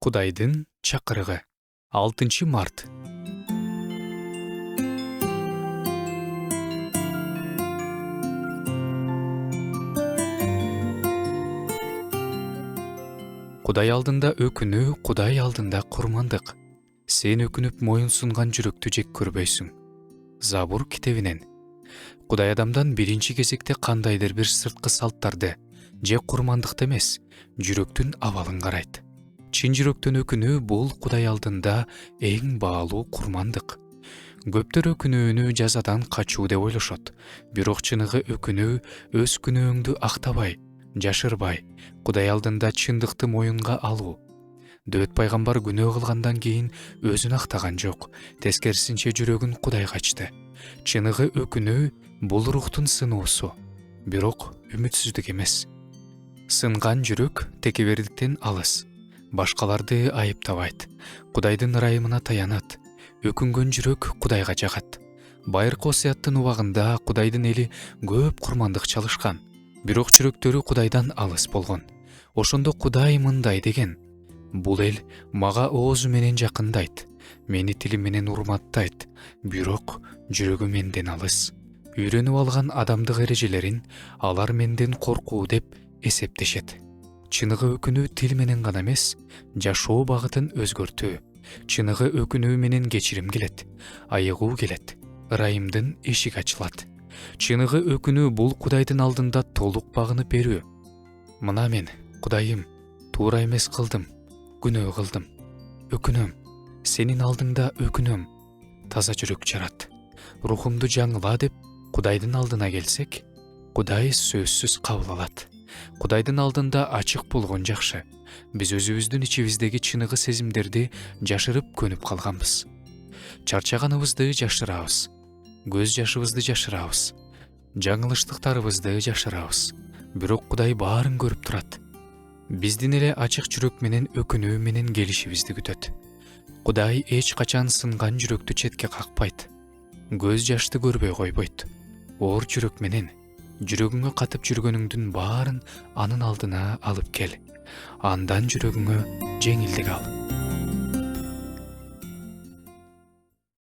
Кудайдын чакырыгы. 6 март. Кудай алдында өкүнүү, Кудай алдында курмандык. Сен өкүнүп моюн сунган жүрөктү жек көрбөйсүң. Забур китебинен. Кудай адамдан биринчи кезекте кандайдыр бир сырткы салттарды же курмандыкты эмес, жүрөктүн абалын карайт. Чын жүрөктөн өкүнүү бул Кудай алдында эң баалуу курмандык. Көптөр өкүнүүнү жазадан качуу деп ойлошот. Бирок чыныгы өкүнүү өз күнөөңдү актабай, жашырбай, Кудай алдында чындыкты моюнга алуу. Дөт пайгамбар күнөө кылгандан кийин өзүн актаган жок, тескерисинче жүрөгүн Кудайга ачты. Чыныгы өкүнүү бул рухтун сыноосу, бирок үмүтсүздүк эмес. Сынган жүрөк текебердиктен алыс, башкаларды айыптабайт, Кудайдын ырайымына таянат. Өкүнгөн жүрөк Кудайга жагат. Байыркы осуяттын убагында Кудайдын эли көп курмандык чалышкан, бирок жүрөктөрү Кудайдан алыс болгон. Ошондо Кудай мындай деген: бул эл мага оозу менен жакындайт, мени тили менен урматтайт, бирок жүрөгү менден алыс. Үйрөнүп алган адамдык эрежелерин алар менден коркуу деп эсептешет. Чыныгы өкүнүү тил менен гана эмес, жашоо багытын өзгөртүү. Чыныгы өкүнүү менен кечирим келет, айыгуу келет, ырайымдын эшиги ачылат. Чыныгы өкүнүү бул Кудайдын алдында толук багынып берүү. Мына мен, Кудайым, туура эмес кылдым, күнөө кылдым, өкүнөм, сенин алдыңда өкүнөм, таза жүрөк жарат, рухумду жаңыла деп Кудайдын алдына келсек, Кудай сөзсүз кабыл алат. Кудайдын алдында ачык болгон жакшы. Биз өзүбүздүн ичибиздеги чыныгы сезимдерди жашырып көнүп калганбыз. Чарчаганыбызды жашырабыз, көз жашыбызды жашырабыз, жаңылыштыктарыбызды жашырабыз. Бирок Кудай баарын көрүп турат. Биздин эле ачык жүрөк менен өкүнүү менен келишибизди күтөт. Кудай эч качан сынган жүрөктү четке какпайт. Көз жашты көрбөй койбойт. Оор жүрөк менен жүрөгүңө катып жүргөнүңдүн баарын анын алдына алып кел. Андан жүрөгүңө жеңилдик ал.